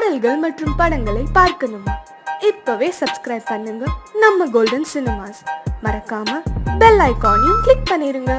பாடல்கள் மற்றும் படங்களை பார்க்கணுமா? இப்பவே சப்ஸ்கிரைப் பண்ணுங்க நம்ம கோல்டன் சினிமாஸ். மறக்காம பெல் ஐகானையும் கிளிக் பண்ணிருங்க.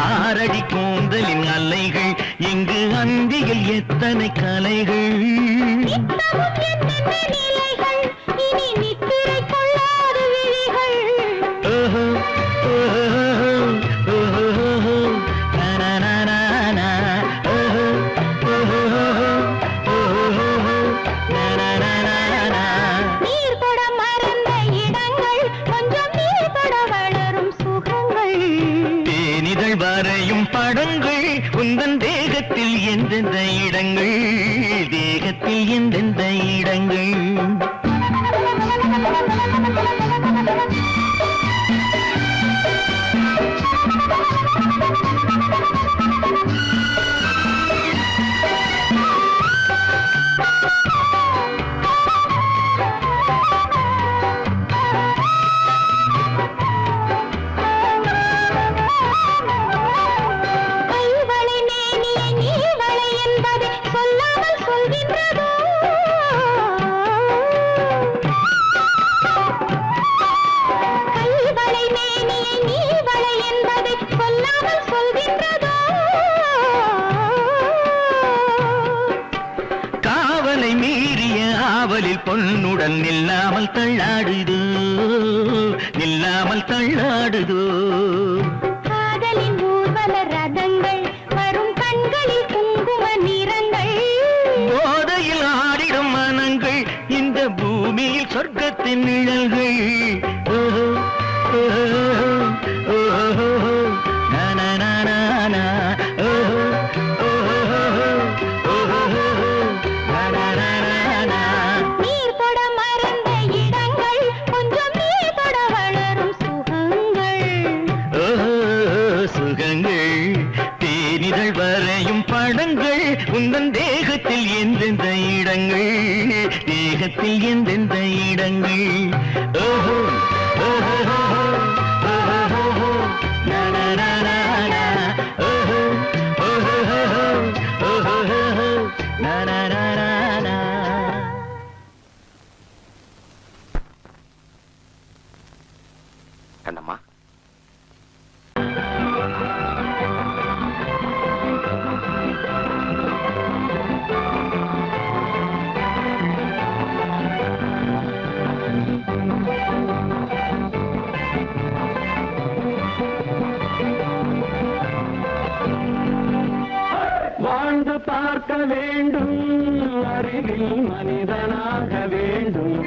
ஆரடி கூந்தலின் அலைகள் இங்கு அந்தியில் எத்தனை கலைகள் எந்தெந்த இடங்கள் தேகத்தில் எந்தெந்த இடங்கள் பொன்னுடன் நில்லாமல் தள்ளாடுதோ நில்லாமல் தள்ளாடுதோ காதலின் ஊர்வல ரதங்கள் வரும் கண்களில் குங்கும நிறங்கள் போதையில் ஆடிடும் மனங்கள் இந்த பூமியில் சொர்க்கத்தின் நிழல்கள் உந்தன் தேகத்தில் எந்தெந்த இடங்கள் தேகத்தில் எந்தெந்த இடங்கள் ஓஹோ ஓஹோ கண்ணம்மா வாழ்ந்து பார்க்க வேண்டும் அறிவில் மனிதனாக வேண்டும்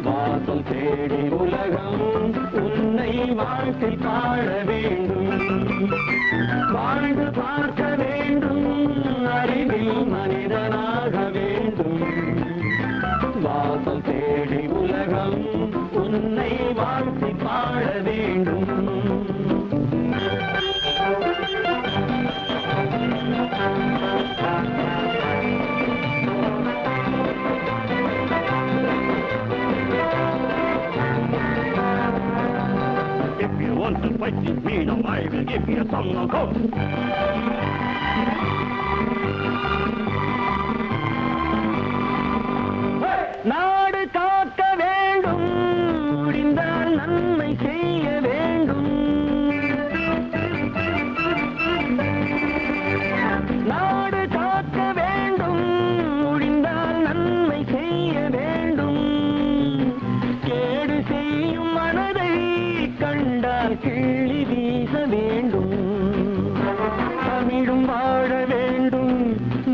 வாசல் தேடி உலகம் உன்னை வாழ்க்கை பாட வேண்டும் வாழ்ந்து பார்க்க வேண்டும் அறிவில் மனிதனாக வேண்டும் வாசல் தேடி உலகம் உன்னை வாழ்க்கை பாட வேண்டும் and fight with me. Now I will give you a song of hope. நாடு காக்க வேண்டும், முடிந்தால் நன்மை செய்ய வேண்டும். நாடு காக்க வேண்டும், முடிந்தால் நன்மை செய்ய வேண்டும். கேடு செய்யும் மனதை கண்டால் கிள்ளி வீச வேண்டும். தமிழும் வாழ வேண்டும்,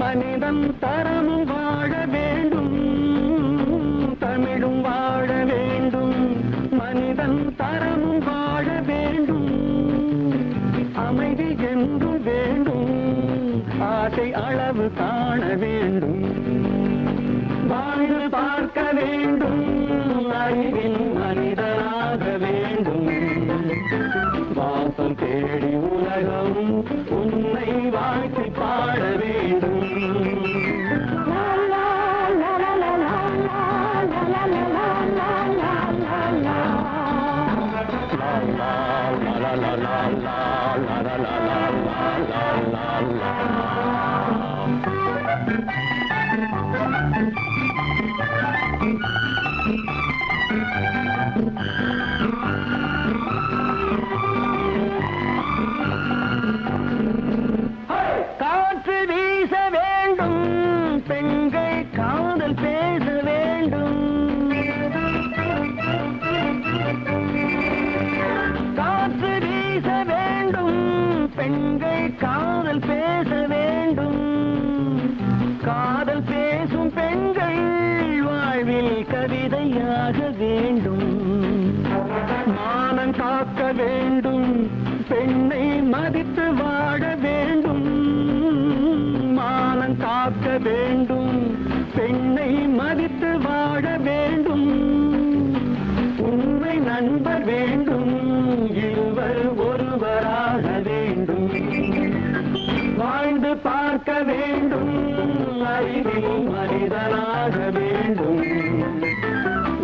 மனிதன் தரமும் வாழ வேண்டும். தமிழும் வாழ வேண்டும், மனிதன் தரமும் வாழ வேண்டும். அமைதி என்றும் வேண்டும், ஆசை அளவு காண வேண்டும். வாழ்ந்து பார்க்க வேண்டும், அறிவின் மனிதனாக வேண்டும். வாசம் தேடி உலகம் உன்னை வாழ்த்தி பாட வேண்டும். காற்று வீச வேண்டும், பெண்கள் காதல் பேச வேண்டும். காற்று வீச வேண்டும், பெண்கள் காதல் பேச வேண்டும். காதல் பேசும் பெண்கள் வாழ்வில் கவிதையாக வேண்டும். மானம் காக்க வேண்டும், பெண்ணை மதித்து வாழ வேண்டும். மானம் காக்க வேண்டும், பெண்ணை மதித்து வாழ வேண்டும். உண்மை நண்பர் வேண்டும், இருவர் ஒருவராக வேண்டும். வாழ்ந்து பார்க்க வேண்டும், அறிவில் மனிதனாக வேண்டும்.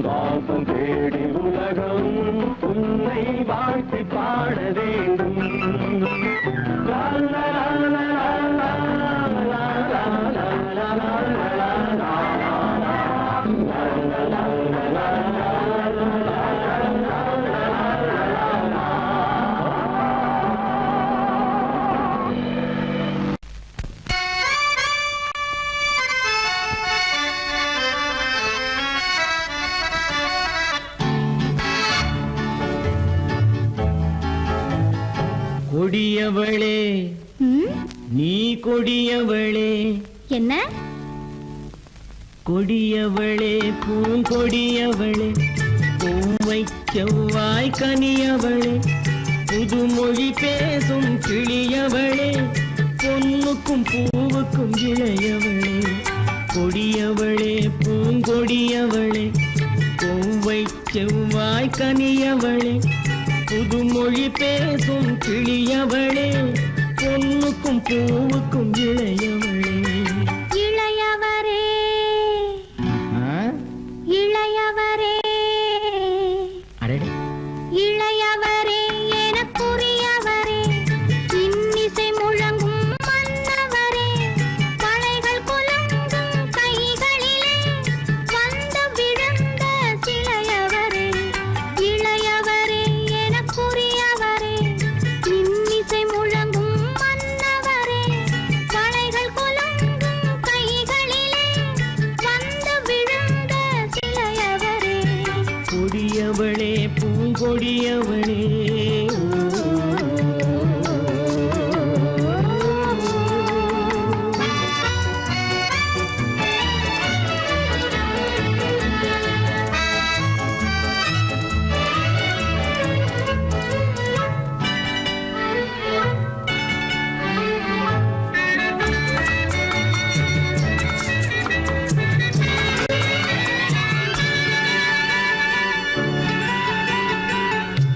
வாசம் தேடி உலகம் உன்னை வாழ்த்தி பாட வேண்டும். லா லா லா லா லா லா லா லா லா. கொடியவளே நீ கொடியவளே. என்ன? கொடியவளே பூங்கொடியவளே, பூவை செவ்வாய் கனியவளே, புதுமொழி பேசும் கிளியவளே, பொன்னுக்கும் பூவுக்கும் இளையவளே. கொடியவளே பூங்கொடியவளே, பூவை செவ்வாய் கனியவளே, புதுமொழி பேசும் கிளியவளே, பொன்னுக்கும் பூவுக்கும் இளையவளே. இளையவரே இளையவரே இளையவரே எனக்குரியவரே, இன்னிசை முழங்கும் மன்னவரே, கலைகள் குலங்கும் கைகளிலே வந்து விழுந்த சிலையவரே. இளையவரே எனக்குரியவரே, இன்னிசை முழங்கும் மன்னவரே, கலைகள் குலங்கும் கைகளிலே வந்து விழுந்த சிலையவரே. கொடியவளே பூங்கொடியவளே.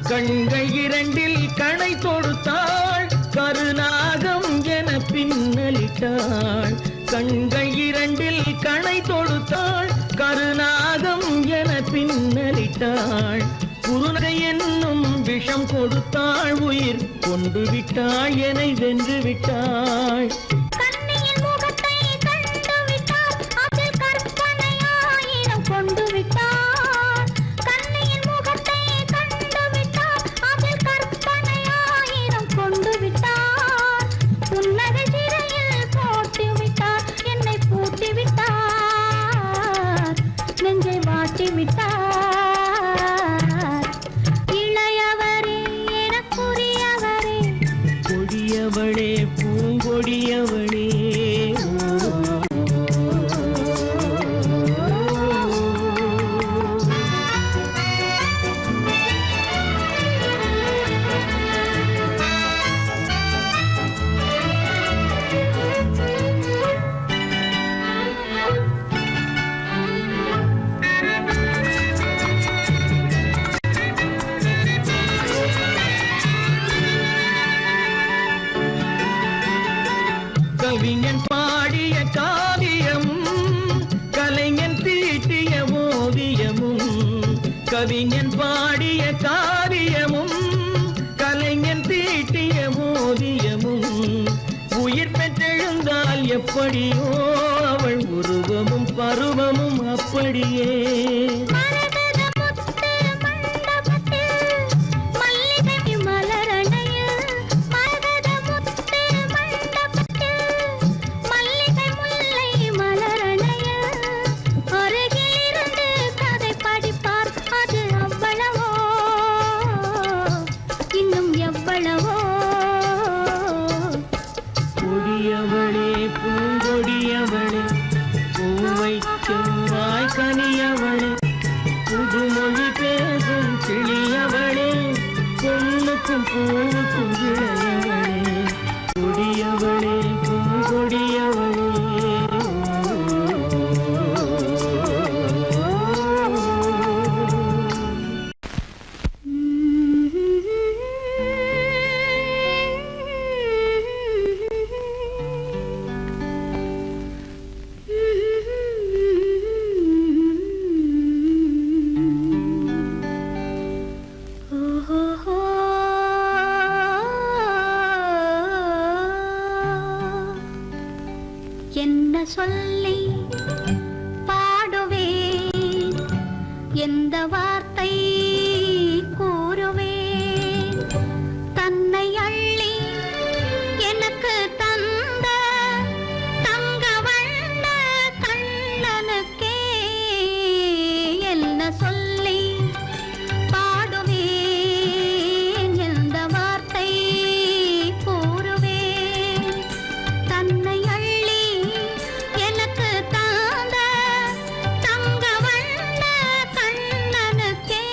கண்கள் இரண்டில் கணை தொடுத்தாள், கருநாகம் என பின்னலிட்டாள். கண்கள் இரண்டில் கணை தொடுத்தாள், கருநாகம் என பின்னலிட்டாள். குருநகை என்னும் விஷ மனம் கொடுத்தாள் உயிர் கொண்டு விட்டாள் என்னை வென்று விட்டாள் கண்ணியின் முகத்தை கண்டு விட்டார் அதில் கற்பனை ஆயிரம் கொண்டு விட்டார் கண்ணியின் முகத்தை கண்டு விட்டார் அதில் கற்பனை ஆயிரம் கொண்டு விட்டார் புன்னகை சிறையில் போட்டு விட்டார் என்னை பூட்டி விட்டார் நெஞ்சை வாட்டி விட்டார் இளையவரே எனக்குரியவரே கொடியவளே பூங்கொடியவளே கவிஞன் பாடிய காவியமும் கலைஞன் தீட்டிய ஓவியமும் கவிஞன் பாடிய காவியமும் கலைஞன் தீட்டிய ஓவியமும் உயிர் பெற்றெழுந்தால் எப்படியோ அவள் உருவமும் பருவமும் அப்படியே மரகத முத்து மண்டபத்தில் மல்லிகை மலரணையில் மரகத முத்து மண்டபத்தில் மல்லிகை முல்லை மலரணையில் அருகில் இருந்து கதை படிப்பார் அது அவ்வளவோ இன்னும் எவ்வளவோ கொடியவளே பூங்கொடியவளே பூவை செவ்வாய் கனியவளே புதுமொழி பேசும் கிளியவளே பொண்ணுக்கும் பூவுக்கும் இளையவளே கொடியவளே பூங்கொடியவளே என்ன சொல்லி பாடுவேன் எந்த வார்த்தை கூறுவேன் தன்னை அள்ளி எனக்கு தந்த தங்க வண்ண கண்ணனுக்கே என்ன சொல்லி பாடுவேன் எந்த வார்த்தை கூறுவேன் தன்னை அள்ளி எனக்கு தந்த தங்க வண்ண கண்ணனுக்கே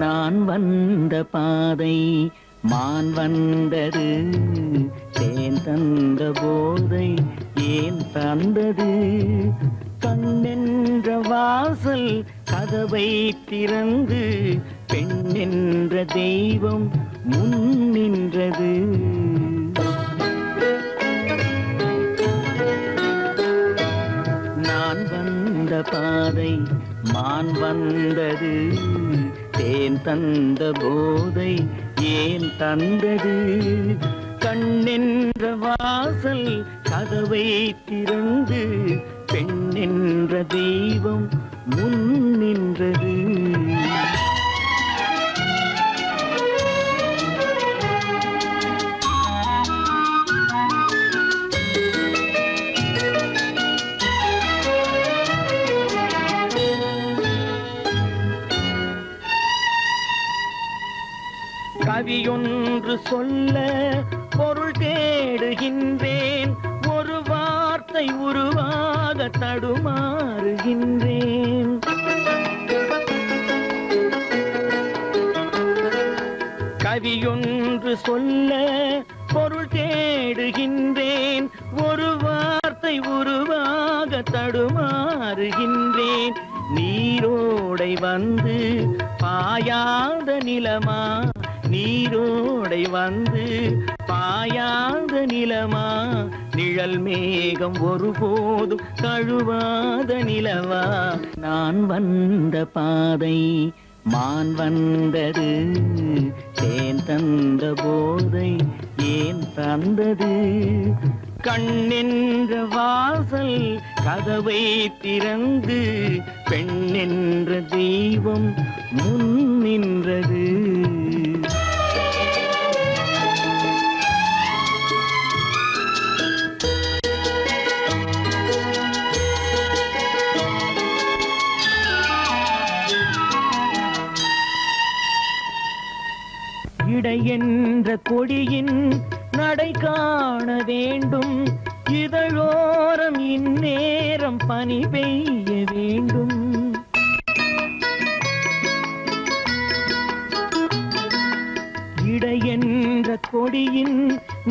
நான் வந்த பாதை மான் வந்தது, தேன் தந்த போதை ஏன் தந்தது? கண்ணென்ற வாசல் கதவை திறந்து பெண் என்ற தெய்வம் முன் நின்றது. நான் வந்த பாதை மான் வந்தது, தேன் தந்த போதை ஏன் தந்தது? கண்ணென்ற வாசல் கதவை திறந்து பெண் என்ற தெய்வம் முன் நின்றது. கவியொன்று சொல்ல பொருள் தேடுகின்றேன், ஒரு வார்த்தை உருவாக தடுமாறுகின்றேன். கவியொன்று சொல்ல பொருள் தேடுகின்றேன், ஒரு வார்த்தை உருவாக தடுமாறுகின்றேன். நீரோடை வந்து பாயாத நிலமா, நீரோடை வந்து பாயாத நிலமா, நிழல் மேகம் ஒருபோதும் தழுவாத நிலவா? நான் வந்த பாதை மான் வந்தது, தேன் தந்த போதை ஏன் தந்தது? கண்ணென்ற வாசல் கதவை திறந்து பெண் என்ற தெய்வம் முன் நின்றது. இடை என்ற கொடியின் நடை காண வேண்டும், இதழோரம் இந்நேரம் பனி பெய்ய வேண்டும். இடை என்ற கொடியின்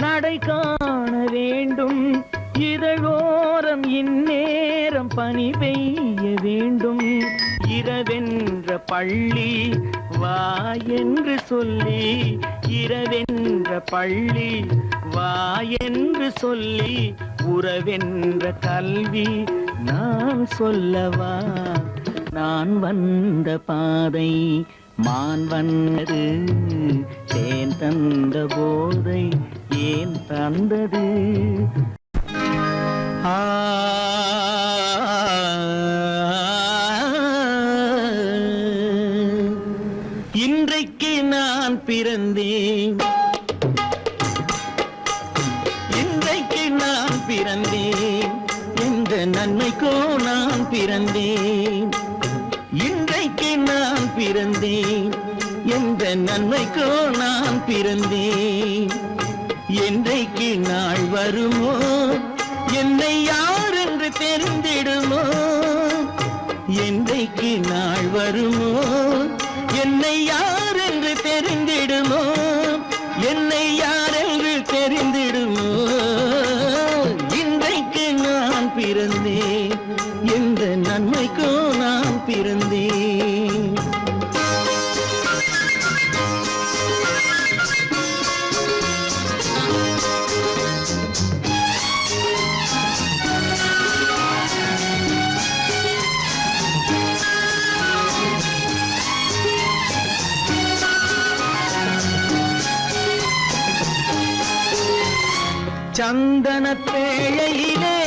நடை காண வேண்டும், இதழோரம் இந்நேரம் பனி பெய்ய வேண்டும். இரவென்ற பள்ளி வா என்று சொல்லி, இரவென்ற பள்ளி வா என்று சொல்லி, உறவென்ற கல்வி நான் சொல்லவா? நான் வந்த பாதை மான் வந்தது, தேன் தந்த போதை ஏன் தந்தது? இன்றைக்கு நான் பிறந்தேன், இன்றைக்கு நான் பிறந்தேன், எந்த நன்மைக்கோ நான் பிறந்தேன். இன்றைக்கு நான் பிறந்தேன், எந்த நன்மைக்கோ நான் பிறந்தேன். என்றைக்கு நாள் வருமோ என்னை யார் என்று தெரிந்திடுமோ? என்றைக்கு நாள் வருமோ என்னை யார் என்று தெரிந்திடுமோ? என்னை யார் என்று தெரிந்திடுமோ? இன்றைக்கு நான் பிறந்தேன், எந்த நன்மைக்கோ நான் பிறந்தேன். சந்தன பேழையிலே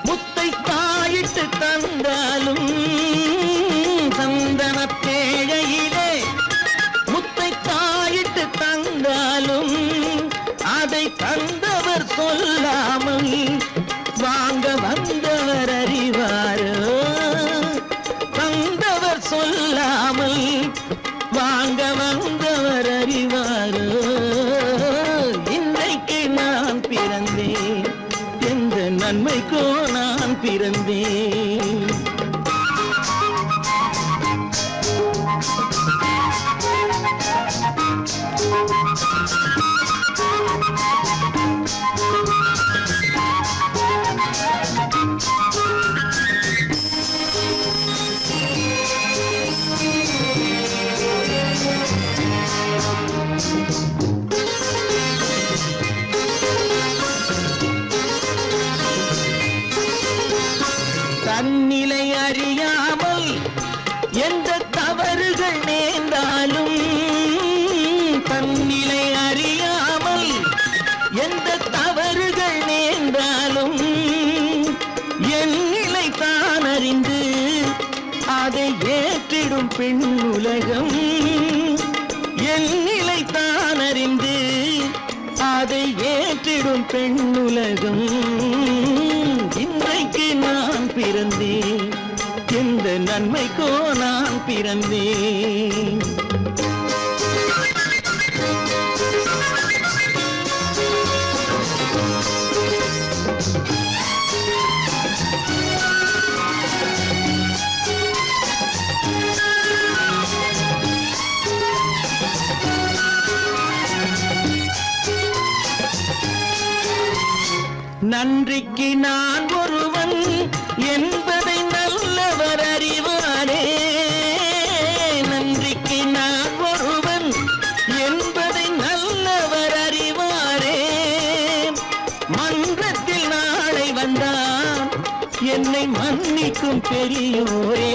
முத்தை காயிட்டு தந்தாலும், சந்தன பேழையிலே முத்தை காயிட்டு தந்தாலும், அதை தந்தவர் சொல்லாமல் வாங்க வந்தவர் அறிவாரோ? தந்தவர் சொல்லாமல் வாங்க வந்தவர் அறிவாரோ? இன்றைக்கு நான் பிறந்தேன், எந்த பெண் உலகம் என் நிலை தான் அறிந்து அதை ஏற்றிடும் பெண் உலகம். இன்றைக்கு நான் பிறந்தேன், எந்த நன்மைக்கோ நான் பிறந்தேன். நன்றிக்கு நான் ஒருவன் என்பதை நல்லவர் அறிவாரே. நன்றிக்கு நான் ஒருவன் என்பதை நல்லவர் அறிவாரே. மன்றத்தில் நாளை வந்தான் என்னை மன்னிக்கும் பெரியோரே.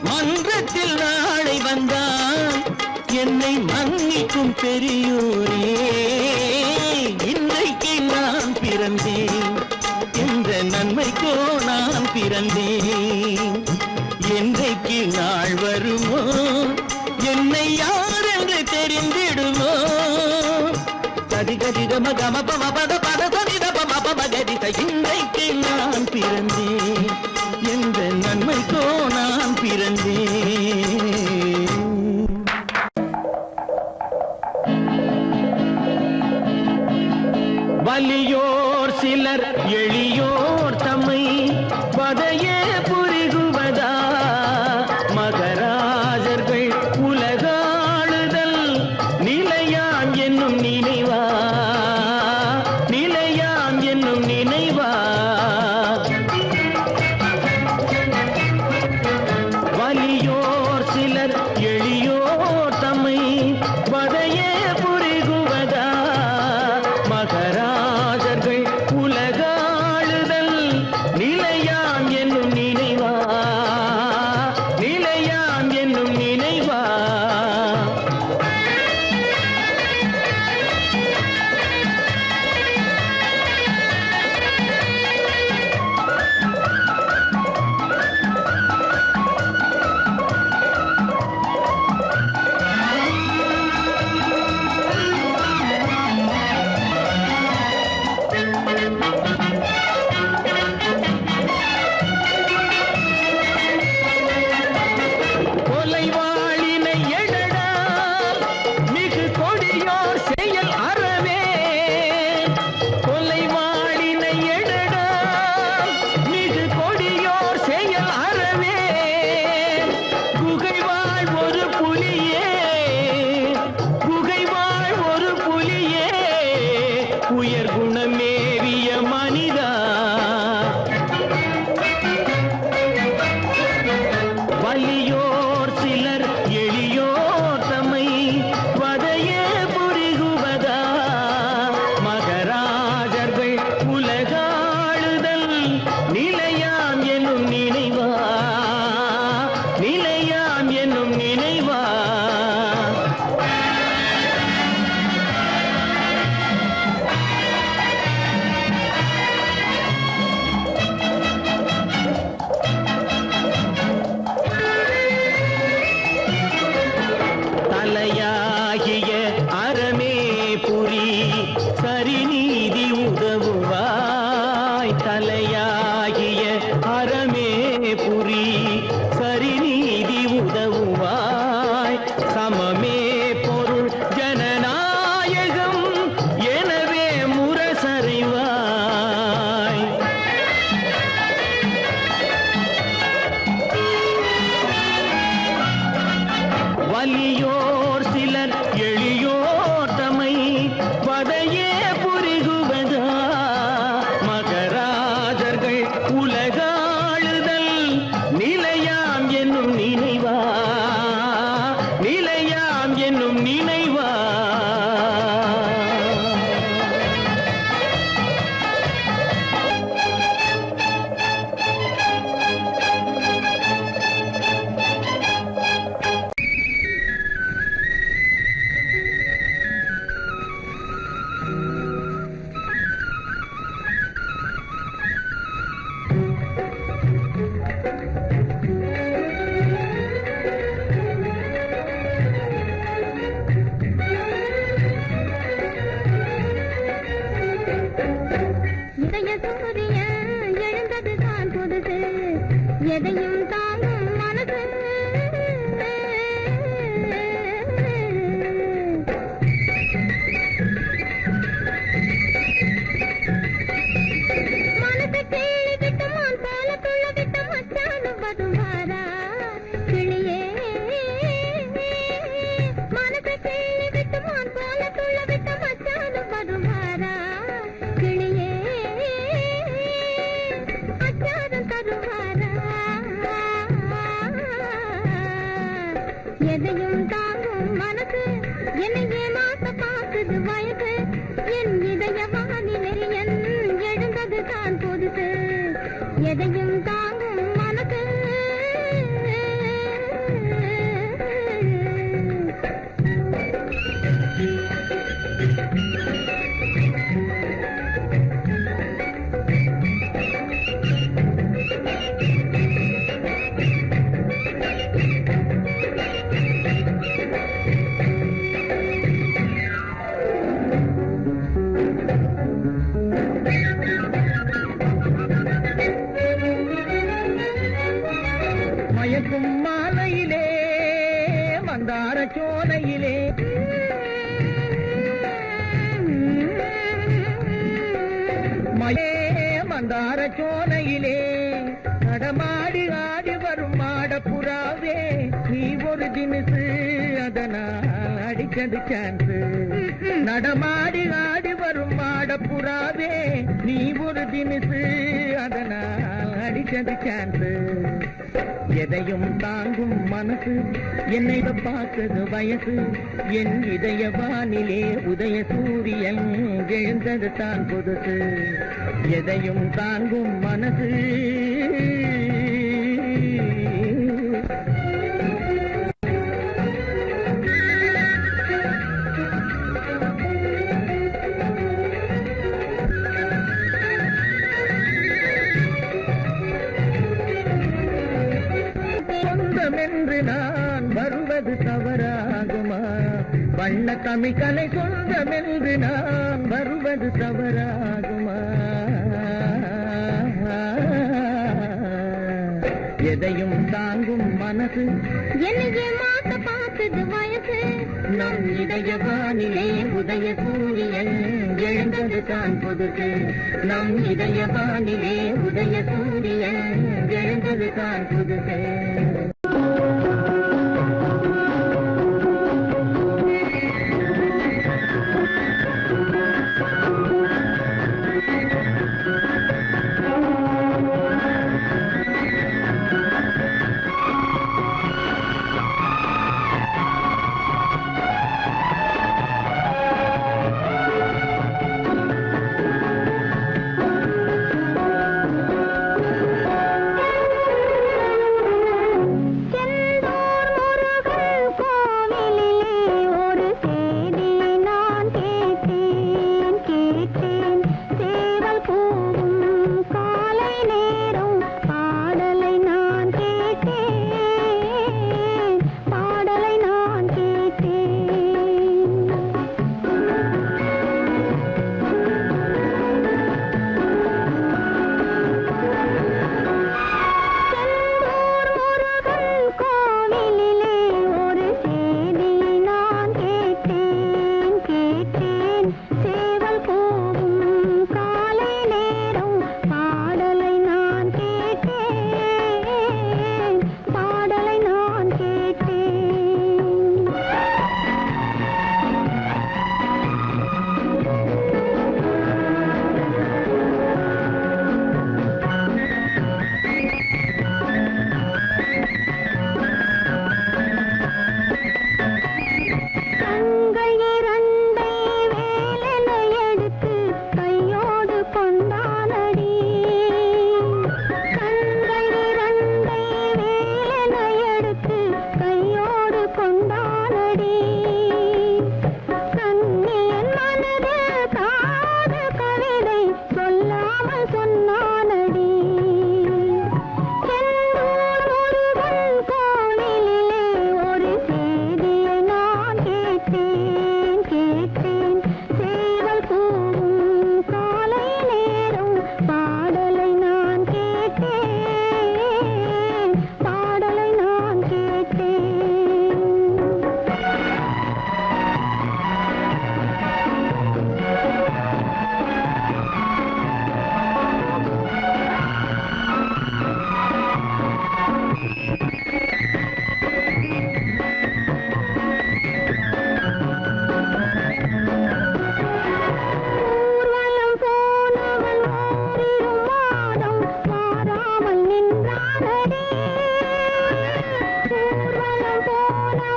மன்றத்தில் நாளை வந்தான் என்னை மன்னிக்கும் பெரியோரே. இன்றைக்கு நான் பிறந்தேன், எந்த நன்மைக்கோ நான் பிறந்தேன். என்றைக்கு நாள் வருமோ என்னை யார் என்று தெரிந்திடுமோ. கதி கதி கம கம பம பத பத சதித பம பம கதித. இன்றைக்கு நான் பிறந்தேன், எந்த நன்மைக்கோ நான் பிறந்தேன். வலியோர் சிலர் எளியோர் தம்மை வதையே புரிகுவதா. மகராஜர்கள் உலகாளுதல் நிலையாம் என்னும் நினைவா. நிலையாம் என்னும் நினைவா. வலியோர் சிலர் எளியோர் தம்மை வதையே புரிகுவதா. மகராஜர்கள் உலகாளுதல் நிலையாம் என்னும் நினைவா. நிலையாம் என்னும் நினைவா. கொலைவாளினை எழடா மிகு கொடியோர் செயல் அறவே. கொலைவாளினை எழடா மிகு கொடியோர் செயல் அறவே. குகைவாழ் ஒரு புலியே, குகைவாழ் ஒரு புலியே. உயர் குணமேவிய மனிதா. வலியோர் சிலர் எளியோர் தம்மை வதையே புரிகுவதா. மகராஜர்கள் உலகாளுதல் நிலையாம் என்னும் நினைவா. நிலையாம் என்னும் நினைவா. தலையாகிய அறமே புரி சரிநீதி உதவுவாய். தலையாகிய அறமே புரி சரிநீதி உதவுவாய். சமமே பொருள் ஜனநாயகம் எனவே முரசறைவாய். வலியோர் சிலர் எளியோர் தம்மை வதையே புரிகுவதா. மகராஜர்கள் உலகாளுதல் நிலையாம் என்னும் நினைவா. நிலையாம் என்னும் நினைவா. எதையும் தாங்கும் மனசு என்னை ஏமாத்த பார்க்குது வயசு என் இதய வானிலை என் எழுந்தது தான் புதுசு எதையும் தாங்கும் மனசு மயக்கும் மாலையிலே மந்தார சோலையிலே மயே மந்தார சோலையிலே நடமாடி ஆடி வரும் மாடப்புறாவே நீ ஒரு தினசு அதனால் அடிச்சது சான்ஸ் நடமாடி ஆடி வரும் மாடப்புறாவே நீ ஒரு தினசு அதனால் அடிச்சது சான்ஸ் எதையும் தாங்கும் மனசு என்னை பார்த்தது வயசு என் இதய வானிலே உதய சூரியன் எழுந்தது தான் புதுசு எதையும் தாங்கும் மனசு சொந்தமென்று நான் வருவது தவறாகுமா வண்ண தமிழ் கலை சொந்தமென்று நான் வருவது தவறாகுமா எதையும் தாங்கும் மனசு என்னையே மாத்த பார்க்குது வயசு நம் இதய வானிலே உதய சூரியன் எழுந்தது தான் புதுசு நம் இதய வானிலே உதய சூரியன் எழுந்தது தான் புதுசு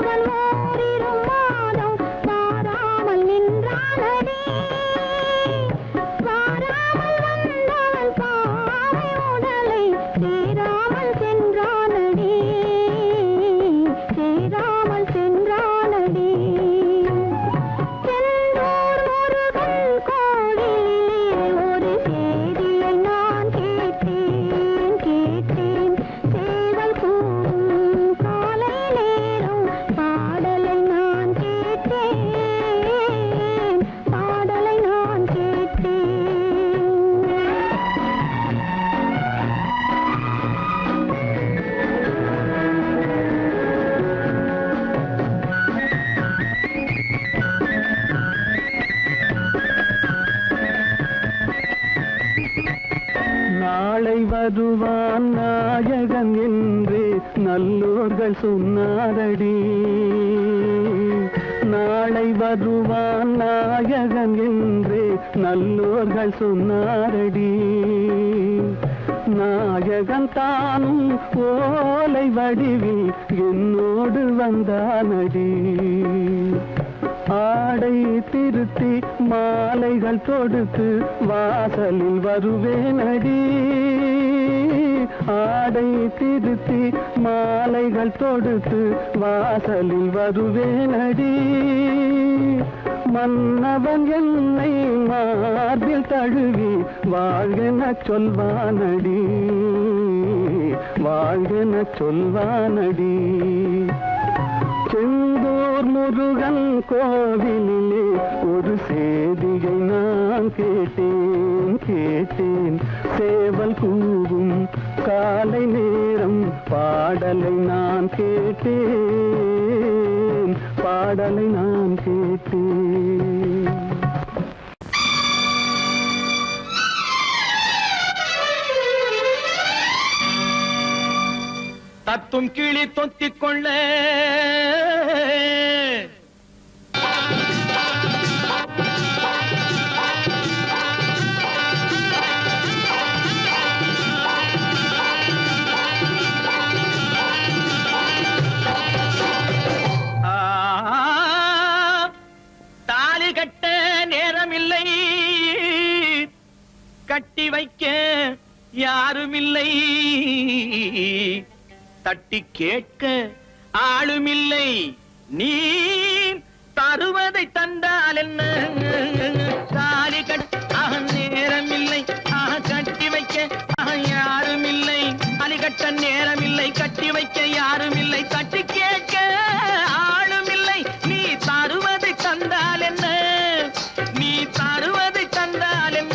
அவன் ஓரிரு மாதம் வாராமல் நின்றானடி. வாராமல் வந்தவன் பாவை உடலை சேராமல் சென்றானடி. சேராமல் சென்றானடி. செந்தூர் முருகன் கோவிலிலே ஒரு செய்தியை நான் கேட்டேன். கேட்டேன் சேவல் கூவும் காலை நேரம் பாடலை நான் கேட்டேன். பாடலை நான் கேட்டேன். நாளை வருவான் நாயகன் என்று நல்லோர்கள் சொன்னாரடி. நாளை வருவான் நாயகன் என்று நல்லோர்கள் சொன்னாரடி. நாயகன் தானும் ஓலை வடிவில் என்னோடு வந்தானடி. ஆடை திருத்தி மாலைகள் தொடுத்து வாசலில் வருவேனடி. ஆடை திருத்தி மாலைகள் தொடுத்து வாசலில் வருவேனடி. மன்னவன் என்னை மார்பில் தழுவி வாழ்கென சொல்வானடி. வாழ்கென சொல்வானடி. செந்தூர் முருகன் கோவிலிலே ஒரு செய்தியை நான் கேட்டேன். கேட்டேன் சேவல் கூவும் காலை நேரம் பாடலை நான் கேட்டேன். பாடலை நான் கேட்டேன். தத்தும் கிளி தொத்திக் கொள்ள தாலி கட்ட நேரமில்லை, கட்டி வைக்க யாருமில்லை, தட்டி கேட்க ஆளுமில்லை. நீ தருவதை தந்தால் என்ன? தாலி கட்ட நேரமில்லை, கட்டி வைக்க யாருமில்லை. தாலி கட்ட நேரமில்லை, கட்டி வைக்க யாருமில்லை, தட்டி கேட்க ஆளுமில்லை. நீ தருவதை தந்தால் என்ன? நீ தருவதை தந்தால் என்ன?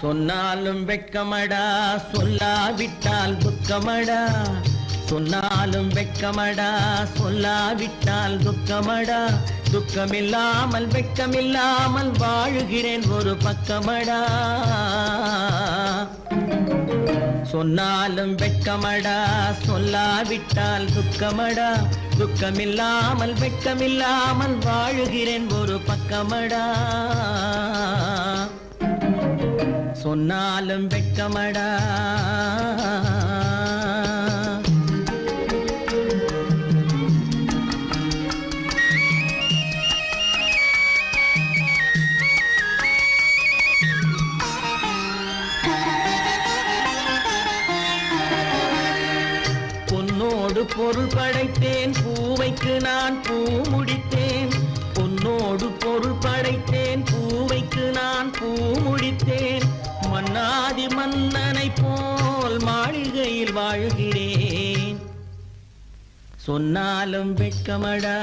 சொன்னாலும் வெட்கமடா, சொல்லாவிட்டால் துக்கமடா. சொன்னாலும் வெட்கமடா, சொல்லாவிட்டால் துக்கமடா. துக்கமில்லாமல் வெட்கமில்லாமல் வாழுகிறேன் ஒரு பக்கமடா. சொன்னாலும் வெட்கமடா, சொல்லாவிட்டால் துக்கமடா. துக்கமில்லாமல் வெட்கமில்லாமல் வாழுகிறேன் ஒரு பக்கமடா. சொன்னாலும் வெட்கமடா. பொன்னோடு பொருள் படைத்தேன், பூவைக்கு நான் பூ முடித்தேன். பொன்னோடு பொருள் படைத்தேன், பூவைக்கு நான் பூ முடித்தேன். மன்னாதி மன்னனை போல் மாளிகையில் வாழ்கிறேன். சொன்னாலும் வெட்கமடா.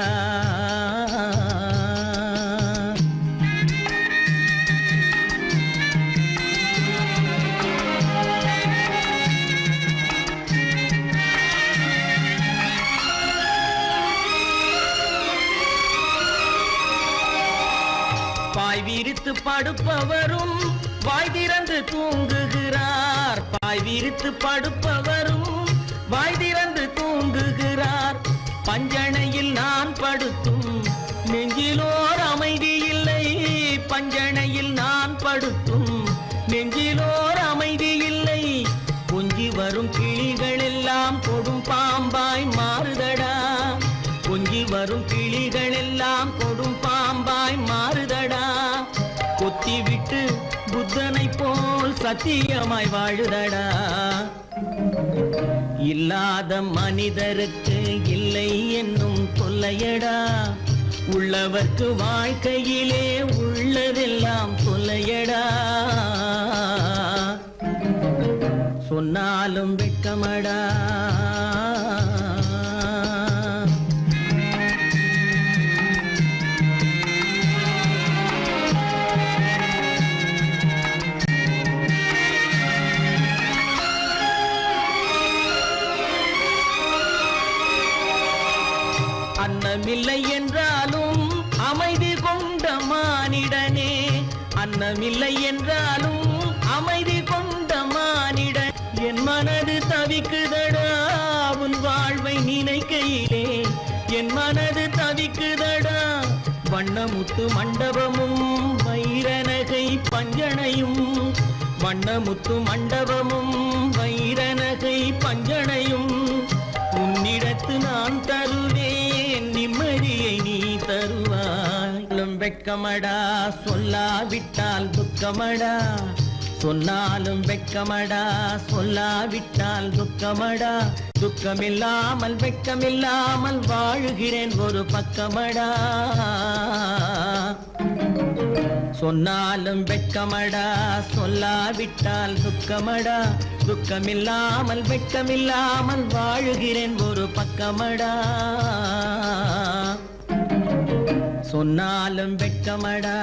பாய் விரித்து படுப்பவரும் வாய் திறந்து தூங்குகிறார். பாய் விரித்து படுப்பவரும் வாய் திறந்து தூங்குகிறார். பஞ்சணையில் நான் படுத்தும் நெஞ்சிலோர் அமைதி இல்லை. பஞ்சணையில் நான் படுத்தும் நெஞ்சிலோர் அமைதி இல்லை. கொஞ்சி வரும் கிளிகள் எல்லாம் கொடும் பாம்பாய் மாறுதடா. கொஞ்சி வரும் கிளிகள் எல்லாம் கொடும் பாம்பாய் மாறுதடா. கொத்தி விட்டு புத்தனை போல் சத்தியமாய் வாழுதடா. இல்லாத மனிதருக்கு இல்லை என்னும் தொல்லையடா. உள்ளவர்க்கு வாழ்க்கையிலே உள்ளதெல்லாம் தொல்லையடா. சொன்னாலும் வெட்கமடா. அன்னமில்லை என்றாலும் அமைதி கொண்ட மானிடனே. அன்னமில்லை என்றாலும் அமைதி கொண்ட மானிடன். என் மனது தவிக்குதடா உன் வாழ்வை நினைக்கையிலே. என் மனது தவிக்குதடா. வண்ணமுத்து மண்டபமும் வைரநகை பஞ்சனையும். வண்ணமுத்து மண்டபமும் வைரநகை பஞ்சனையும். உன்னிடத்து நான் தருவேன், நிம்மதியை நீ தருவாய். வெட்கமடா, சொல்லாவிட்டால் துக்கமடா. சொன்னாலும் வெட்கமடா, சொல்லாவிட்டால் துக்கமடா. துக்கமில்லாமல் வெட்கமில்லாமல் வாழுகிறேன் ஒரு பக்கமடா. சொன்னாலும் வெட்கமடா, சொல்லாவிட்டால் துக்கமடா. துக்கமில்லாமல் வெட்கமில்லாமல் வாழுகிறேன் ஒரு பக்கமடா. சொன்னாலும் வெட்கமடா.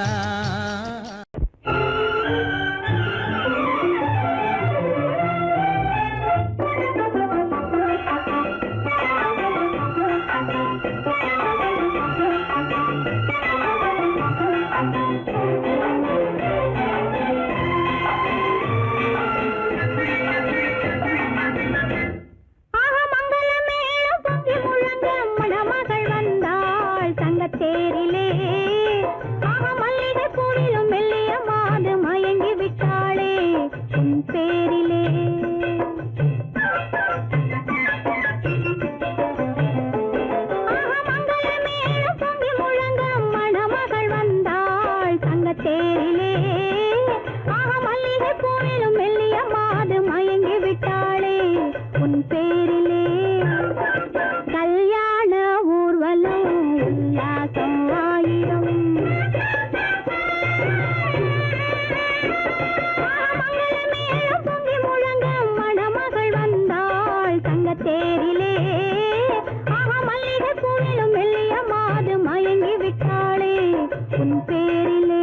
தேரிலே மல்லிகை பூவிலும் மெல்லிய மாது மயங்கி விட்டாளே உன் பேரிலே. மங்களமேளம் பொங்கி முழங்க மணமகள் வந்தாள் தங்கத்தேரிலே. மல்லிகை பூவிலும் மெல்லிய மாது மயங்கி விட்டாளே உன் பேரிலே. கல்யாண ஊர்வலம் உல்லாசம் ஆயிரம். மங்களமேளம் பொங்கி முழங்க மணமகள் வந்தாள் தங்கத்தேரிலே. மல்லிகை பூவிலும் மெல்லிய மாது மயங்கி விட்டாளே உன் பேரிலே.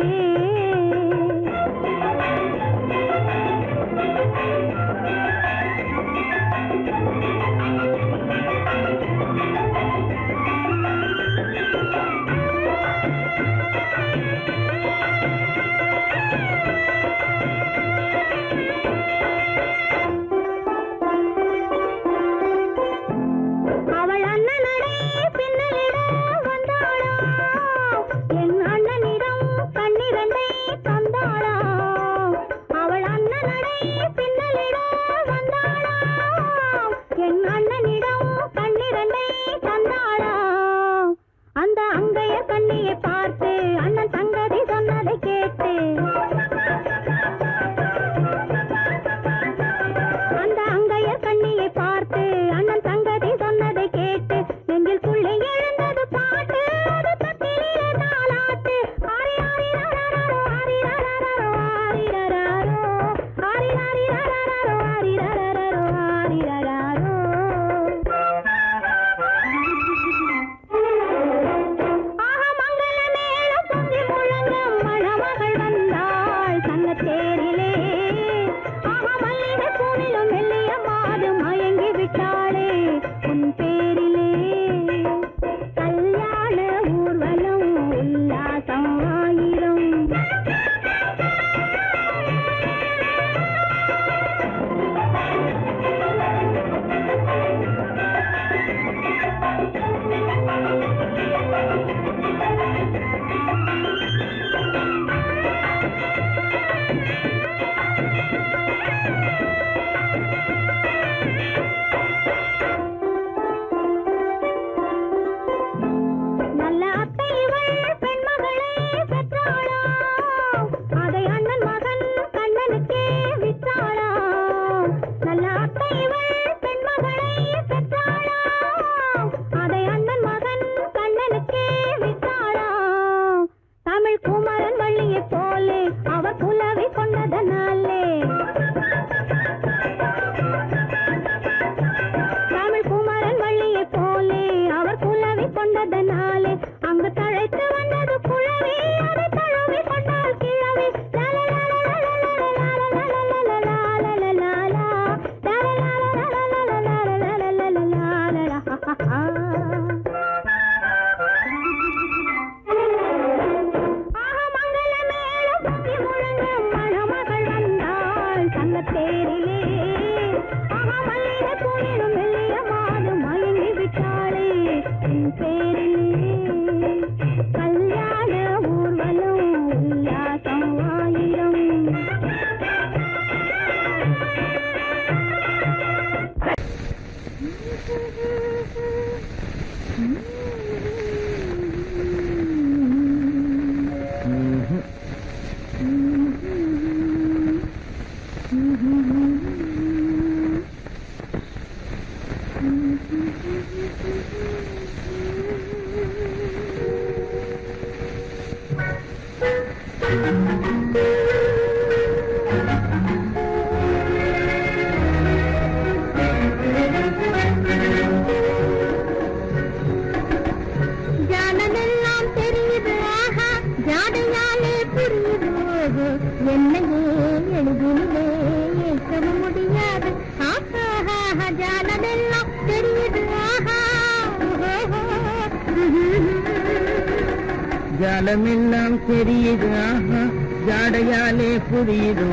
ஜாலமெல்லாம் தெரியுது ஆஹா ஜாடையாலே புரியுதோ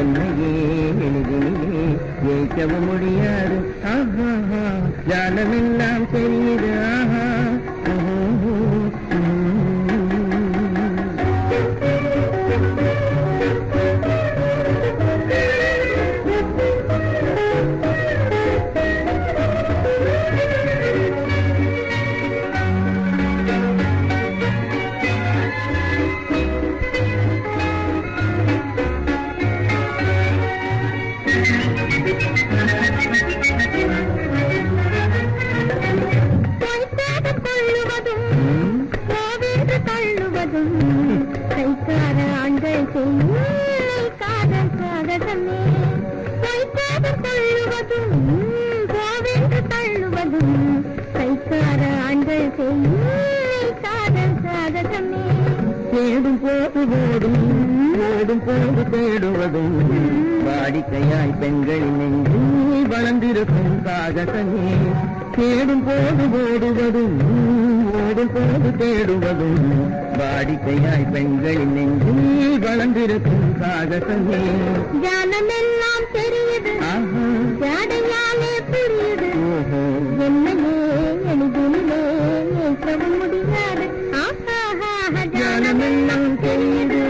என்னையே எளிதிலே ஜெயிக்கவும் முடியாது ஆஹா ஜாலமெல்லாம் தெரியுது ஆஹா தேடும் போது ஓடும் ஓடும் போது தேடுவதும் வாடிக்கையாய் பெண்களின் நெஞ்சில் வளர்ந்திருக்கும் சாகசமே தேடும் போது ஓடுவதும் ஓடும் போது தேடுவதும் வாடிக்கையாய் பெண்களின் நெஞ்சில் வளர்ந்திருக்கும் சாகசமே ஜானமெல்லாம் தெரியுது ஜாடையாலே புரியுது என்னையே எளிதிலே ஏற்கவும் முடியாது ஜானமெல்லாம் தெரியுது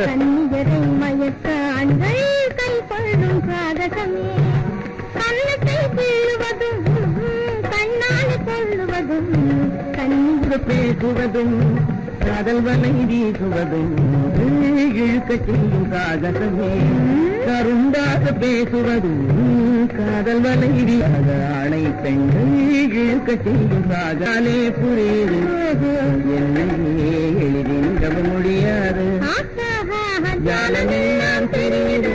கண்ணியரை மயக்க ஆண்கள் கை கொள்ளும் சாகசமே கண்ணத்தை கிள்ளுவதும் கண்ணால் கொள்ளுவதும் கண்ணீர் பேசுவதும் காதல் வலை வீசுவதும் இழுக்க செய்யும் சாகசமே கருண்டாக பேசுவதும் காதல் வலை வீசாத ஆணை பெண்கள் இழுக்க செய்யும் சாகாலே புரியுது என்னையே எளிதில் நம்ப முடியாது ஜாலமெல்லாம் தெரியுது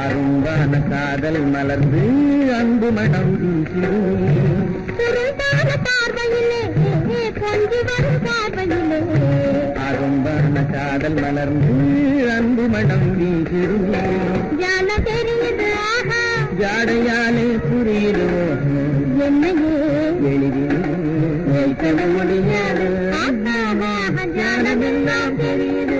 அரும்பான காதல் மலர்ந்து அன்பு மனம் அரும்பான காதல் மலர்ந்து அன்பு மனம் வீசிருமே ஜாடையாலே புரியுதோ என்னையே எளிதில் வைக்க முடியாது ஜானமெல்லாம் தெரியுது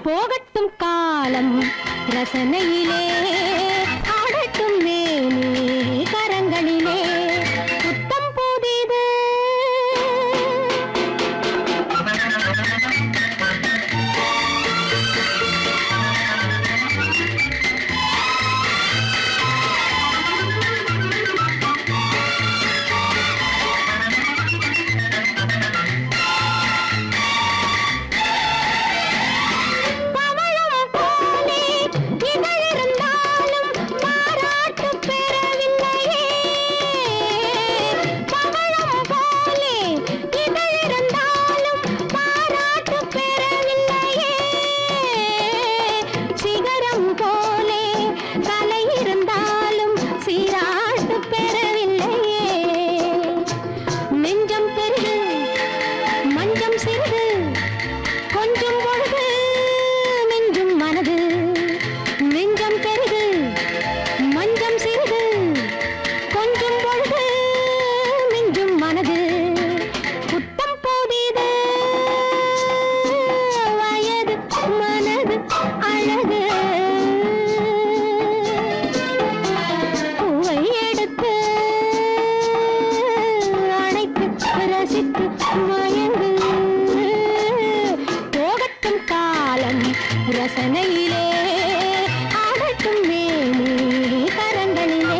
போகட்டும் காலம் ரசனையிலே ஆடட்டும் மேனி கரங்களிலே புத்தம் புதிது ரசனையிலே ஆடட்டும் மேனி கரங்களிலே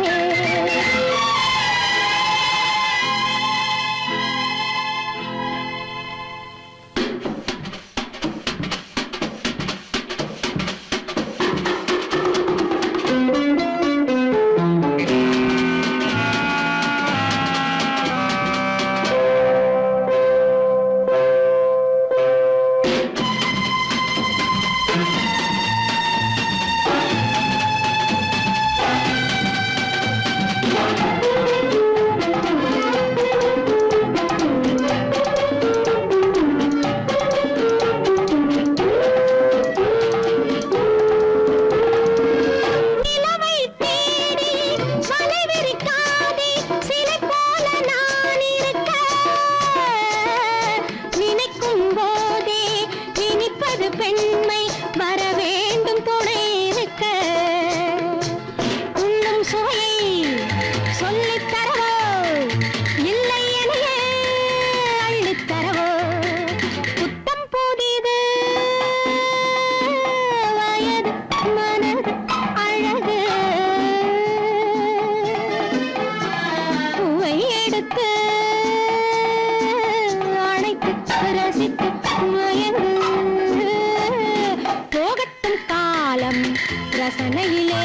ரசனையிலே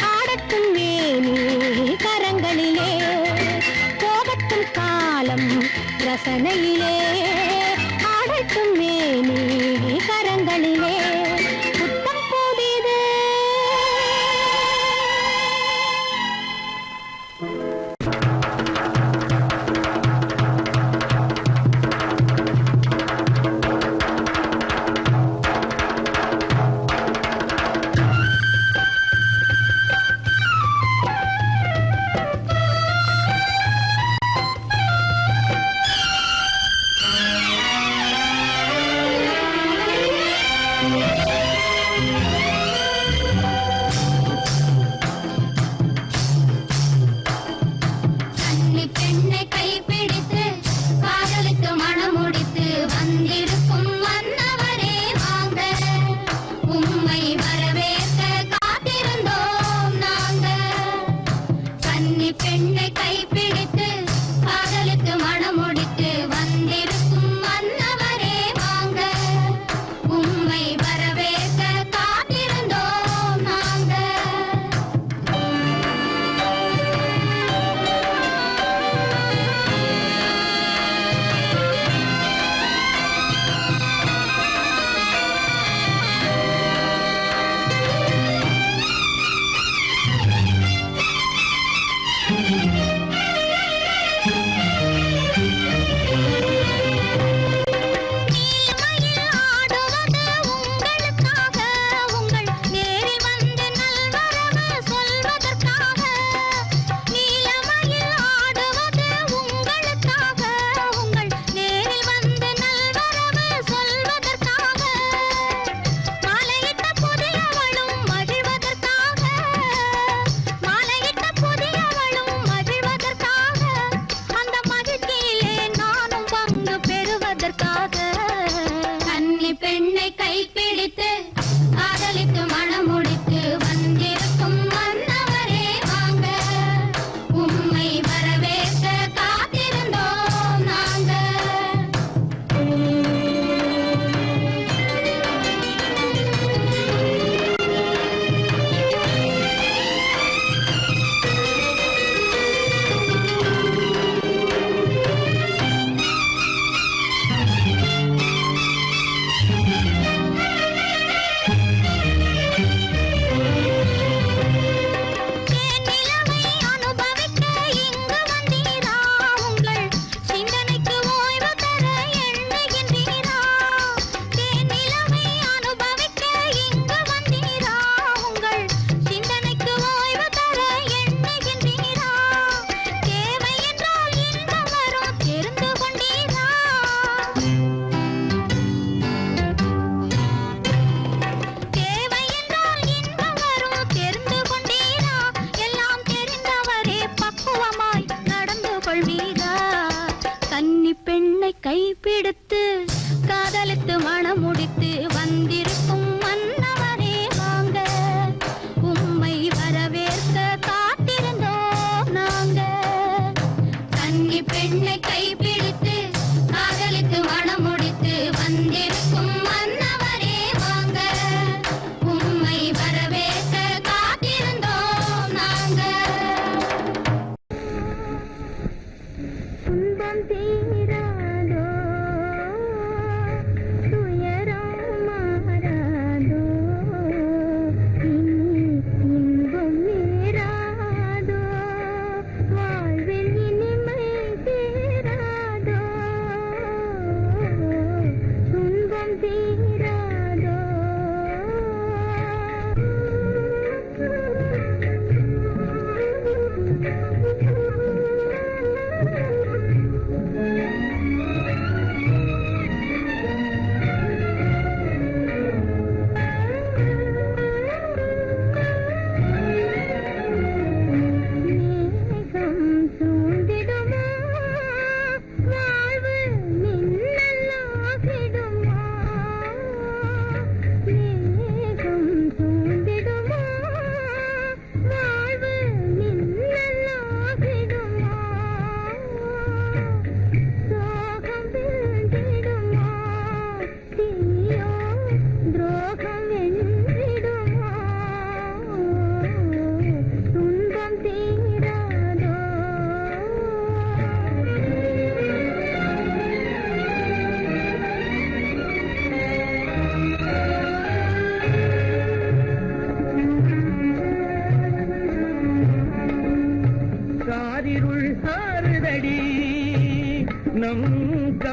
ஆடட்டும் மேனி கரங்களிலே போகட்டும் காலம் ரசனையிலே ஆடட்டும் மேனி கரங்களிலே புத்தம் புதிது கன்னி பெண்ணை கைப்பிடித்து காதலுக்கு மணமுடித்து வந்திருக்கும் மன்னவரே வாங்க உம்மை வரவேற்க காத்திருந்தோம் நாங்க கன்னி பெண்ணை கைப்பிடித்து காதலுக்கு மணமுடித்து வந்திருக்கும் மன்னவரே வாங்க உம்மை வரவேற்க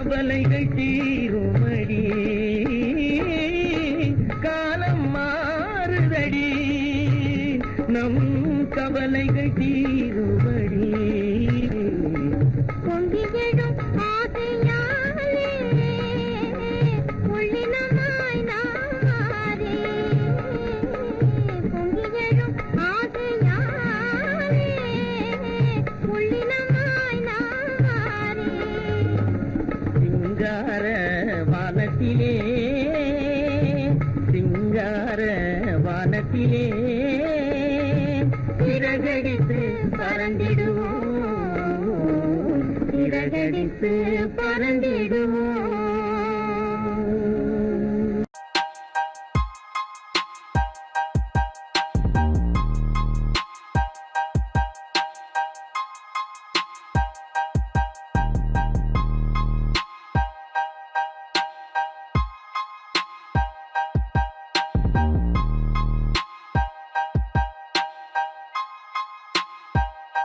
கவலைகள் தீருமடி காலம் மாறுதடி நம் கவலைகள் தீருமடி பொங்கிவிடும் ஆசையாலே உள்ளினமாய் நாரே பொங்கிவிடும் ஆசையாலே உள்ளினமாய் நாரே சிங்கார வானத்திலே சிங்கார வானத்திலே சிறகடித்து பறந்திடுவோம் சிறகடித்து பறந்திடுவோம்